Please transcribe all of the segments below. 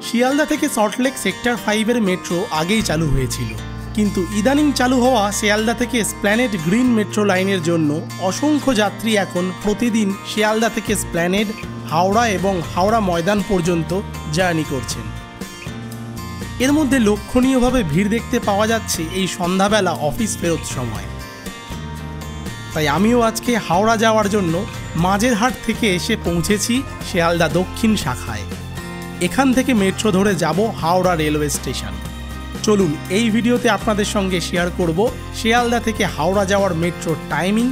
শিয়ালদা থেকে Salt Lake sector 5-এর metro আগেই চালু হয়েছিল, কিন্তু ইদানিং চালু হওয়া শিয়ালদা থেকে এসপ্ল্যানেড গ্রিন মেট্রো লাইনের জন্য অসংখ্য যাত্রী এখন প্রতিদিন শিয়ালদা থেকে এসপ্ল্যানেড, হাওড়া এবং হাওড়া ময়দান পর্যন্ত জার্নি করছেন। এর মধ্যে লক্ষণীয়ভাবে ভিড় দেখতে পাওয়া যাচ্ছে এই সন্ধ্যাবেলা অফিস ফেরত সময়। তাই আমিও আজকে হাওড়া যাওয়ার জন্য মাঝেরহাট থেকে এসে পৌঁছেছি শিয়ালদা দক্ষিণ শাখায়। এখান থেকে মেট্রো ধরে যাব হাওড়া রেলওয়ে স্টেশন। চলুন এই ভিডিওতে আপনাদের সঙ্গে শেয়ার করব শিয়ালদা থেকে হাওড়া যাওয়ার মেট্রোর টাইমিং,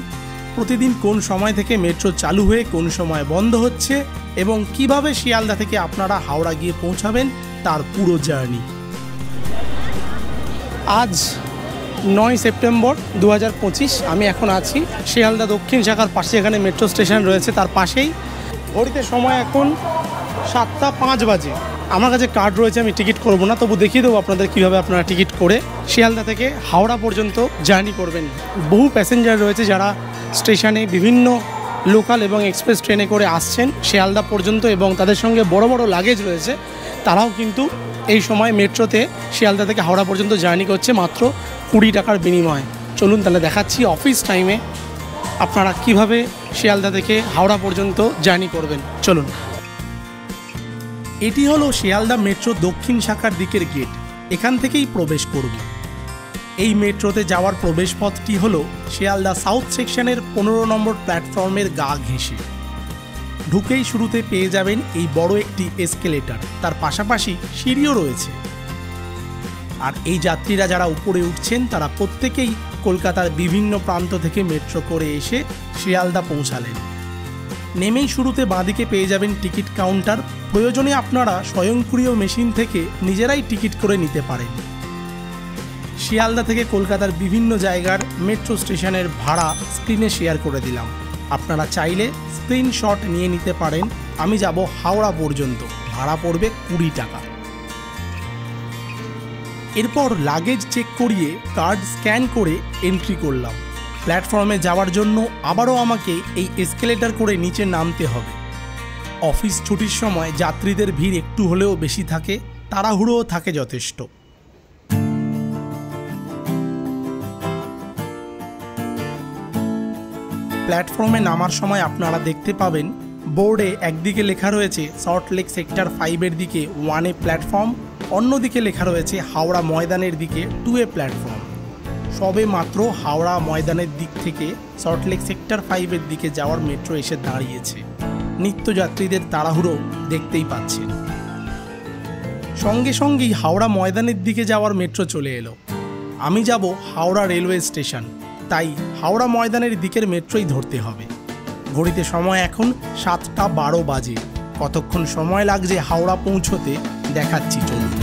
প্রতিদিন কোন সময় থেকে মেট্রো চালু হয়ে কোন সময় বন্ধ হচ্ছে এবং কিভাবে শিয়ালদা থেকে আপনারা হাওড়া গিয়ে পৌঁছাবেন তার পুরো জার্নি। আজ 9 সেপ্টেম্বর 2025। আমি এখন আছি শিয়ালদা দক্ষিণ শাখার পাশে, এখানে মেট্রো স্টেশন রয়েছে তার পাশেই। ঘড়িতে সময় এখন 7টা 5 বাজে। আমার কাছে কার্ড রয়েছে, আমি টিকিট করব না, তবু দেখিয়ে দেবো আপনাদের কীভাবে আপনারা টিকিট করে শিয়ালদা থেকে হাওড়া পর্যন্ত জার্নি করবেন। বহু প্যাসেঞ্জার রয়েছে যারা স্টেশনে বিভিন্ন লোকাল এবং এক্সপ্রেস ট্রেনে করে আসছেন শিয়ালদা পর্যন্ত এবং তাদের সঙ্গে বড় বড় লাগেজ রয়েছে। তারাও কিন্তু এই সময় মেট্রোতে শিয়ালদা থেকে হাওড়া পর্যন্ত জার্নি করছে মাত্র 20 টাকার বিনিময়ে। চলুন তাহলে দেখাচ্ছি অফিস টাইমে আপনারা কিভাবে শিয়ালদা থেকে হাওড়া পর্যন্ত জার্নি করবেন। চলুন। এটি হলো শিয়ালদা মেট্রো দক্ষিণ শাখার দিকের গেট, এখান থেকেই প্রবেশ করব। এই মেট্রোতে যাওয়ার প্রবেশপথটি হলো শিয়ালদা সাউথ সেকশনের 15 নম্বর প্ল্যাটফর্মের গা ঘেঁষে। ঢুকেই শুরুতে পেয়ে যাবেন এই বড় একটি এসকেলেটর, তার পাশাপাশি সিঁড়িও রয়েছে। আর এই যাত্রীরা যারা উপরে উঠছেন তারা প্রত্যেকেই কলকাতার বিভিন্ন প্রান্ত থেকে মেট্রো করে এসে শিয়ালদা পৌঁছালেন। নেমেই শুরুতে বাঁদিকে পেয়ে যাবেন টিকিট কাউন্টার, প্রয়োজনে আপনারা স্বয়ংক্রিয় মেশিন থেকে নিজেরাই টিকিট করে নিতে পারেন। শিয়ালদা থেকে কলকাতার বিভিন্ন জায়গার মেট্রো স্টেশনের ভাড়া স্ক্রিনে শেয়ার করে দিলাম, আপনারা চাইলে স্ক্রিনশট নিয়ে নিতে পারেন। আমি যাব হাওড়া পর্যন্ত, ভাড়া পড়বে 20 টাকা। এরপর লাগেজ চেক করিয়ে কার্ড স্ক্যান করে এন্ট্রি করলাম। প্ল্যাটফর্মে যাওয়ার জন্য আবারও আমাকে এই এসকেলেটর করে নিচে নামতে হবে। অফিস ছুটির সময় যাত্রীদের ভিড় একটু হলেও বেশি থাকে, তাড়াহুড়োও থাকে যথেষ্ট। প্ল্যাটফর্মে নামার সময় আপনারা দেখতে পাবেন বোর্ডে একদিকে লেখা রয়েছে সল্টলেক সেক্টর 5-এর দিকে 1A প্ল্যাটফর্ম, অন্যদিকে লেখা রয়েছে হাওড়া ময়দানের দিকে 2A প্ল্যাটফর্ম। সবে মাত্র হাওড়া ময়দানের দিক থেকে সল্টলেক সেক্টর 5-এর দিকে যাওয়ার মেট্রো এসে দাঁড়িয়েছে। নিত্যযাত্রীদের তাড়াহুড়ো দেখতেই পাচ্ছেন। সঙ্গে সঙ্গেই হাওড়া ময়দানের দিকে যাওয়ার মেট্রো চলে এলো। আমি যাব হাওড়া রেলওয়ে স্টেশন, তাই হাওড়া ময়দানের দিকের মেট্রোই ধরতে হবে। ঘড়িতে সময় এখন 7টা 12 বাজে। কতক্ষণ সময় লাগছে হাওড়া পৌঁছতে দেখাচ্ছি, চলুন।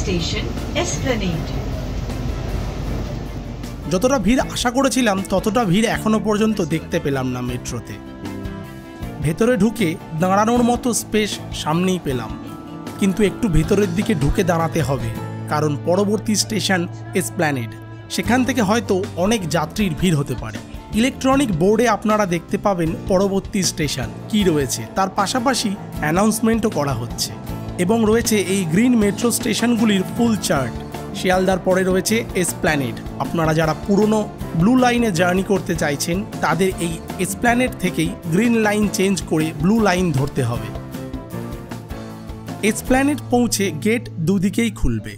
Station Esplanade. যতটা ভিড় আশা করেছিলাম ততটা ভিড় এখনো পর্যন্ত দেখতে পেলাম না মেট্রোতে। ভেতরে ঢুকে দাঁড়ানোর মতো স্পেস সামনেই পেলাম, কিন্তু একটু ভেতরের দিকে ঢুকে দাঁড়াতে হবে, কারণ পরবর্তী স্টেশন এসপ্ল্যানেড। সেখান থেকে হয়তো অনেক যাত্রীর ভিড় হতে পারে। ইলেকট্রনিক বোর্ডে আপনারা দেখতে পাবেন পরবর্তী স্টেশন কি রয়েছে, তার পাশাপাশি অ্যানাউন্সমেন্টও করা হচ্ছে এবং রয়েছে এই গ্রিন মেট্রো স্টেশনগুলির ফুল চার্ট। শিয়ালদার পরে রয়েছে এসপ্ল্যানেড। আপনারা যারা পুরনো ব্লু লাইনে জার্নি করতে চাইছেন তাদের এই এসপ্ল্যানেড থেকেই গ্রিন লাইন চেঞ্জ করে ব্লু লাইন ধরতে হবে। এসপ্ল্যানেড পৌঁছে গেট দুদিকেই খুলবে।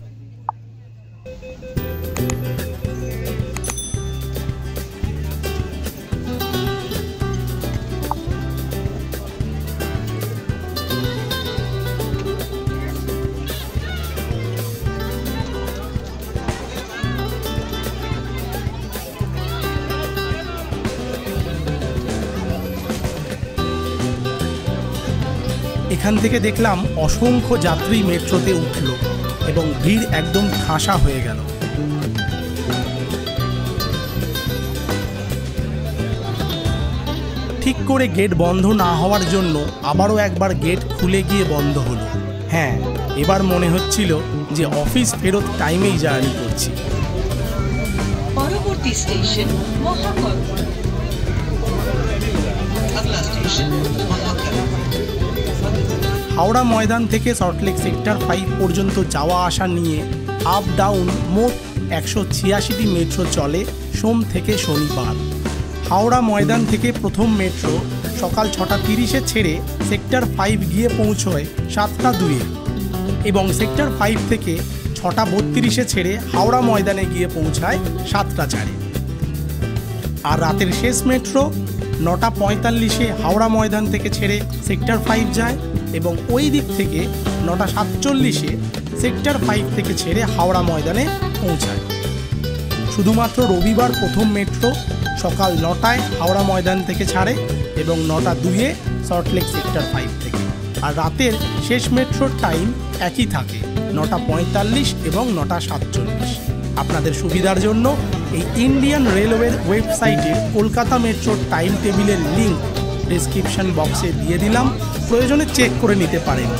এখান থেকে দেখলাম অসংখ্য যাত্রী মেট্রোতে উঠল। এবং ভিড় একদম ঠাসা হয়ে গেল। ঠিক করে গেট বন্ধ না হওয়ার জন্য আবারও একবার গেট খুলে গিয়ে বন্ধ হলো। হ্যাঁ, এবার মনে হচ্ছিল যে অফিস ফেরত টাইমেই জার্নি করছি। পরবর্তী স্টেশন মহাকরণ। হাওড়া ময়দান থেকে সল্টলেক সেক্টর 5 পর্যন্ত যাওয়া আসা নিয়ে আপ ডাউন মোট 186টি মেট্রো চলে সোম থেকে শনিবার। হাওড়া ময়দান থেকে প্রথম মেট্রো সকাল 6:30-এ ছেড়ে সেক্টর 5 গিয়ে পৌঁছয় 7:02-এ এবং সেক্টর 5 থেকে 6:32-এ ছেড়ে হাওড়া ময়দানে গিয়ে পৌঁছায় 7:04-এ। আর রাতের শেষ মেট্রো 9:45-এ হাওড়া ময়দান থেকে ছেড়ে সেক্টর 5 যায় এবং ওই দিক থেকে 9:47-এ সেক্টর 5 থেকে ছেড়ে হাওড়া ময়দানে পৌঁছায়। শুধুমাত্র রবিবার প্রথম মেট্রো সকাল 9টায় হাওড়া ময়দান থেকে ছাড়ে এবং 9:02-এ সল্টলেক সেক্টর 5 থেকে। আর রাতের শেষ মেট্রোর টাইম একই থাকে, 9:45 এবং 9:47। আপনাদের সুবিধার জন্য এই ইন্ডিয়ান রেলওয়ের ওয়েবসাইটের কলকাতা মেট্রোর টাইম টেবিলের লিঙ্ক ডেসক্রিপশন বক্সে দিয়ে দিলাম, প্রয়োজনে চেক করে নিতে পারেন।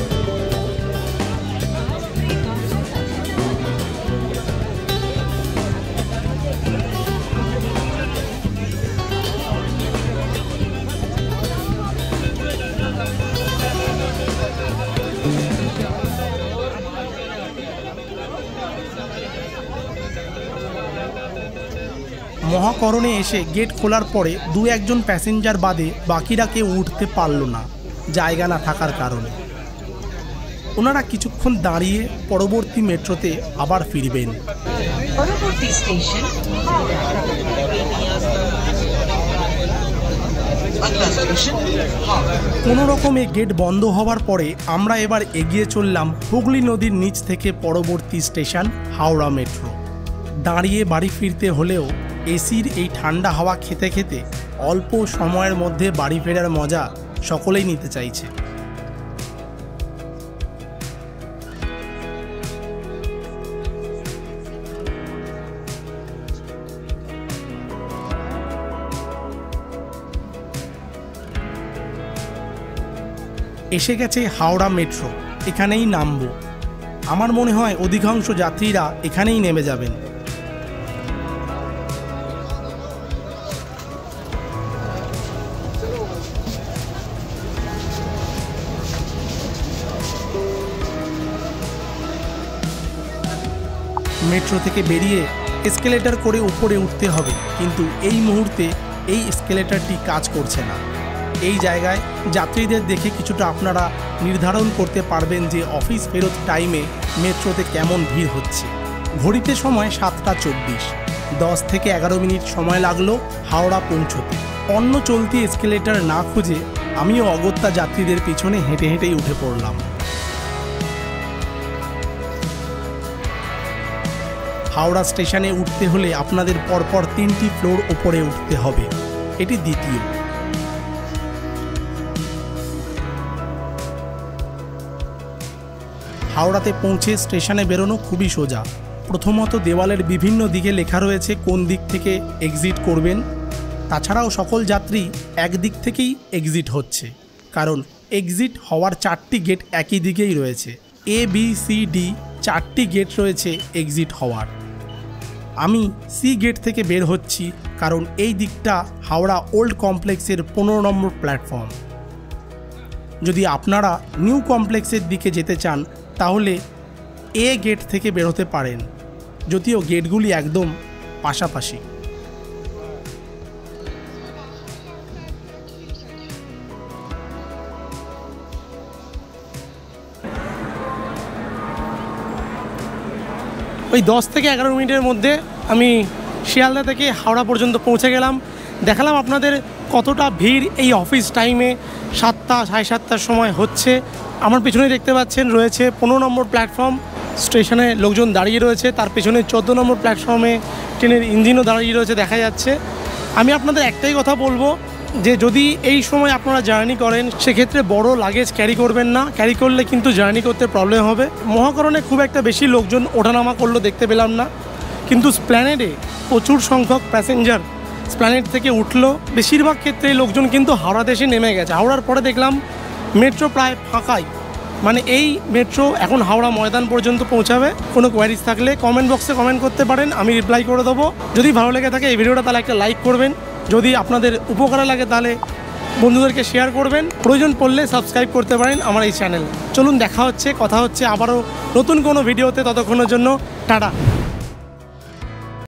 মহাকরণে এসে গেট খোলার পরে 2-1জন প্যাসেঞ্জার বাদে বাকিরা কেউ উঠতে পারল না জায়গা না থাকার কারণে। ওনারা কিছুক্ষণ দাঁড়িয়ে পরবর্তী মেট্রোতে আবার ফিরবেন। পরবর্তী স্টেশন কোনো রকমে গেট বন্ধ হওয়ার পরে আমরা এবার এগিয়ে চললাম হুগলি নদীর নিচ থেকে পরবর্তী স্টেশন হাওড়া মেট্রো। দাঁড়িয়ে বাড়ি ফিরতে হলেও এসির এই ঠান্ডা হাওয়া খেতে খেতে অল্প সময়ের মধ্যে বাড়ি ফেরার মজা সকলেই নিতে চাইছে। এসে গেছে হাওড়া মেট্রো, এখানেই নামবো। আমার মনে হয় অধিকাংশ যাত্রীরা এখানেই নেমে যাবেন। মেট্রো থেকে বেরিয়ে এসকেলেটর করে উপরে উঠতে হবে, কিন্তু এই মুহূর্তে এই এসকেলেটরটি কাজ করছে না। এই জায়গায় যাত্রীদের দেখে কিছুটা আপনারা নির্ধারণ করতে পারবেন যে অফিস ফেরত টাইমে মেট্রোতে কেমন ভিড় হচ্ছে। ঘড়িতে সময় 7:24, 10 থেকে 11 মিনিট সময় লাগলো হাওড়া পৌঁছতে। অন্য চলতি এসকেলেটর না খুঁজে আমিও অগত্যা যাত্রীদের পিছনে হেঁটে হেঁটেই উঠে পড়লাম। হাওড়া স্টেশনে উঠতে হলে আপনাদের পরপর 3টি ফ্লোর ওপরে উঠতে হবে, এটি দ্বিতীয়। হাওড়াতে পৌঁছে স্টেশনে বেরোনো খুবই সোজা। প্রথমত দেওয়ালের বিভিন্ন দিকে লেখা রয়েছে কোন দিক থেকে এক্সিট করবেন। তাছাড়াও সকল যাত্রী একদিক থেকেই এক্সিট হচ্ছে, কারণ এক্সিট হওয়ার 4টি গেট একই দিকেই রয়েছে। A, B, C, D 4টি গেট রয়েছে এক্সিট হওয়ার। আমি সি গেট থেকে বের হচ্ছি, কারণ এই দিকটা হাওড়া ওল্ড কমপ্লেক্সের 15 নম্বর প্ল্যাটফর্ম। যদি আপনারা নিউ কমপ্লেক্সের দিকে যেতে চান তাহলে এ গেট থেকে বেরোতে পারেন, যদিও গেটগুলি একদম পাশাপাশি। ওই 10 থেকে 11 মিনিটের মধ্যে আমি শিয়ালদা থেকে হাওড়া পর্যন্ত পৌঁছে গেলাম। দেখালাম আপনাদের কতটা ভিড় এই অফিস টাইমে 7টা 7:30টার সময় হচ্ছে। আমার পেছনে দেখতে পাচ্ছেন রয়েছে 15 নম্বর প্ল্যাটফর্ম, স্টেশনে লোকজন দাঁড়িয়ে রয়েছে। তার পেছনে 14 নম্বর প্ল্যাটফর্মে ট্রেনের ইঞ্জিনও দাঁড়িয়ে রয়েছে দেখা যাচ্ছে। আমি আপনাদের একটাই কথা বলবো যে যদি এই সময় আপনারা জার্নি করেন সেক্ষেত্রে বড় লাগেজ ক্যারি করবেন না, ক্যারি করলে কিন্তু জার্নি করতে প্রবলেম হবে। মহাকরণে খুব একটা বেশি লোকজন ওঠানামা করলো দেখতে পেলাম না, কিন্তু স্প্ল্যানেডে প্রচুর সংখ্যক প্যাসেঞ্জার স্প্ল্যানেড থেকে উঠলো। বেশিরভাগ ক্ষেত্রে লোকজন কিন্তু হাওড়াতে এসে নেমে গেছে। হাওড়ার পরে দেখলাম মেট্রো প্রায় ফাঁকাই, মানে এই মেট্রো এখন হাওড়া ময়দান পর্যন্ত পৌঁছাবে। কোনো কোয়ারিজ থাকলে কমেন্ট বক্সে কমেন্ট করতে পারেন, আমি রিপ্লাই করে দেবো। যদি ভালো লেগে থাকে এই ভিডিওটা তাহলে একটা লাইক করবেন, যদি আপনাদের উপকারে লাগে তাহলে বন্ধুদেরকে শেয়ার করবেন, প্রয়োজন পড়লে সাবস্ক্রাইব করতে পারেন আমার এই চ্যানেল। চলুন দেখা হচ্ছে, কথা হচ্ছে আবারও নতুন কোনো ভিডিওতে, ততক্ষণের জন্য টাটা।